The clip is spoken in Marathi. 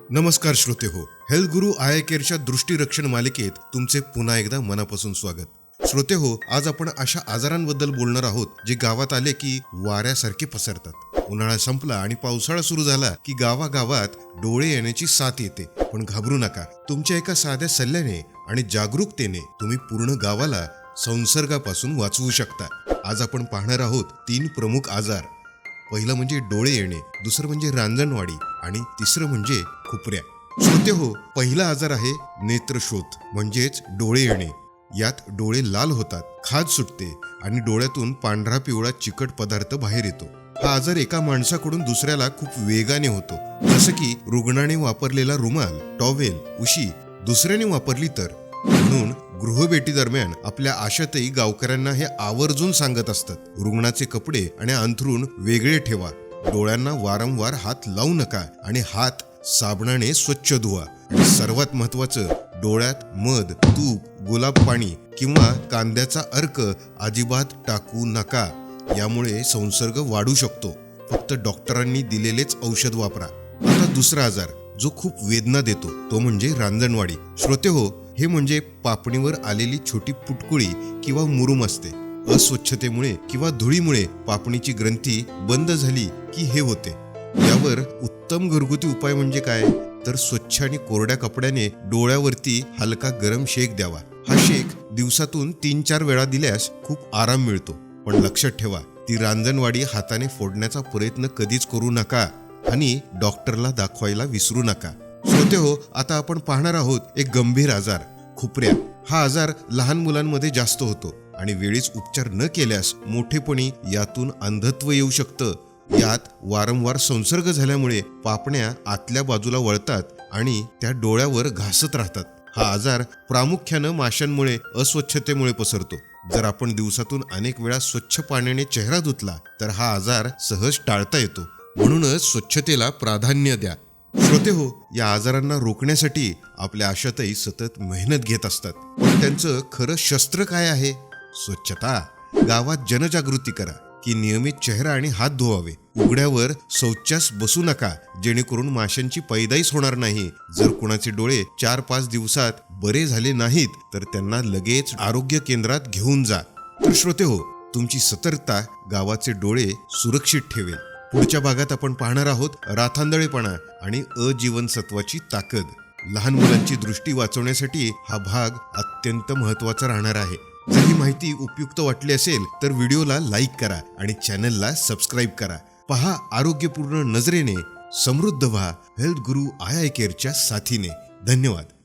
नमस्कार श्रोते हो, हेल्थ गुरु आय केअरच्या दृष्टीरक्षण मालिकेत तुमचे पुन्हा एकदा मनापासून स्वागत. श्रोते हो, आज आपण अशा आजारांबद्दल बोलणार आहोत जे गावात आले की वाऱ्यासारखे पसरतात. उन्हाळा संपला आणि पावसाळा सुरू झाला की गावागावात डोळे येण्याची साथ येते. पण घाबरू नका, तुमच्या एका साध्या सल्ल्याने आणि जागरूकतेने तुम्ही पूर्ण गावाला संसर्गापासून वाचवू शकता. आज आपण पाहणार आहोत 3 प्रमुख आजार. पहिलं म्हणजे डोळे येणे, दुसरं म्हणजे रांजणवाडी आणि तिसरं म्हणजे खुपऱ्या. श्रोते हो, पहिला आजार आहे नेत्रशोथ म्हणजेच डोळे येणे. यात डोळे लाल होतात, खाज सुटते आणि डोळ्यातून पांढरा पिवळा चिकट पदार्थ बाहेर येतो. हा आजार एका माणसाकडून दुसऱ्याला खूप वेगाने होतो. जसं की रुग्णाने वापरलेला रुमाल, टॉवेल, उशी दुसऱ्याने वापरली तर. म्हणून गृहभेटी दरम्यान आपल्या आशाताई गावकऱ्यांना हे आवर्जून सांगत असतात, रुग्णाचे कपडे आणि अंथरूण वेगळे ठेवा, डोळ्यांना वारंवार हात लावू नका आणि हात साबणाने स्वच्छ धुवा. आणि सर्वात महत्वाचं, डोळ्यात मध, तूप, गुलाब पाणी किंवा कांद्याचा अर्क अजिबात टाकू नका. यामुळे संसर्ग वाढू शकतो. फक्त डॉक्टरांनी दिलेलेच औषध वापरा. आता दुसरा आजार जो खूप वेदना देतो तो म्हणजे रांजणवाडी. श्रोते हो, हे म्हणजे पापणीवर आलेली छोटी पुटकुळी किंवा मुरूम असते. अस्वच्छतेमुळे किंवा धुळीमुळे पापणीची ग्रंथी बंद झाली की हे होते. यावर उत्तम घरगुती उपाय म्हणजे काय, तर स्वच्छ आणि कोरड्या कपड्याने डोळ्यावरती हलका गरम शेक द्यावा. हा शेक दिवसातून 3-4 वेळा दिल्यास खूप आराम मिळतो. पण लक्षात ठेवा, ती रांजणवाडी हाताने फोडण्याचा प्रयत्न कधीच करू नका आणि डॉक्टरला दाखवायला विसरू नका. श्रोते हो, आता आपण पाहणार आहोत एक गंभीर आजार, खुपऱ्या. हा आजार लहान मुलांमध्ये जास्त होतो आणि वेळीच उपचार न केल्यास मोठेपणी यातून अंधत्व येऊ शकतं. यात वारंवार संसर्ग झाल्यामुळे पापण्या आतल्या बाजूला वळतात आणि त्या डोळ्यावर घासत राहतात. हा आजार प्रामुख्यानं माशांमुळे, अस्वच्छतेमुळे पसरतो. जर आपण दिवसातून अनेक वेळा स्वच्छ पाण्याने चेहरा धुतला तर हा आजार सहज टाळता येतो. म्हणूनच स्वच्छतेला प्राधान्य द्या. श्रोते हो, या आजारांना रोखण्यासाठी आपल्या आशाताई सतत मेहनत घेत असतात. पण त्यांचं खरं शस्त्र काय आहे? स्वच्छता. गावात जनजागृती करा की नियमित चेहरा आणि हात धुवावे. उघड्यावर शौचास बसू नका, जेणेकरून माशांची पैदाईच होणार नाही. जर कुणाचे डोळे 4-5 दिवसात बरे झाले नाहीत तर त्यांना लगेच आरोग्य केंद्रात घेऊन जा. तर श्रोते हो, तुमची सतर्कता गावाचे डोळे सुरक्षित ठेवेल. पुढच्या भागात आपण पाहणार आहोत राथांदळेपणा आणि अजीवनसत्वाची ताकद. लहान मुलांची दृष्टी वाचवण्यासाठी हा भाग अत्यंत महत्त्वाचा राहणार आहे. जर ही माहिती उपयुक्त वाटली असेल तर व्हिडिओला लाईक करा आणि चॅनलला सबस्क्राईब करा. पहा आरोग्यपूर्ण नजरेने, समृद्ध व्हा हेल्थ गुरु आय केअरच्या साथीने. धन्यवाद.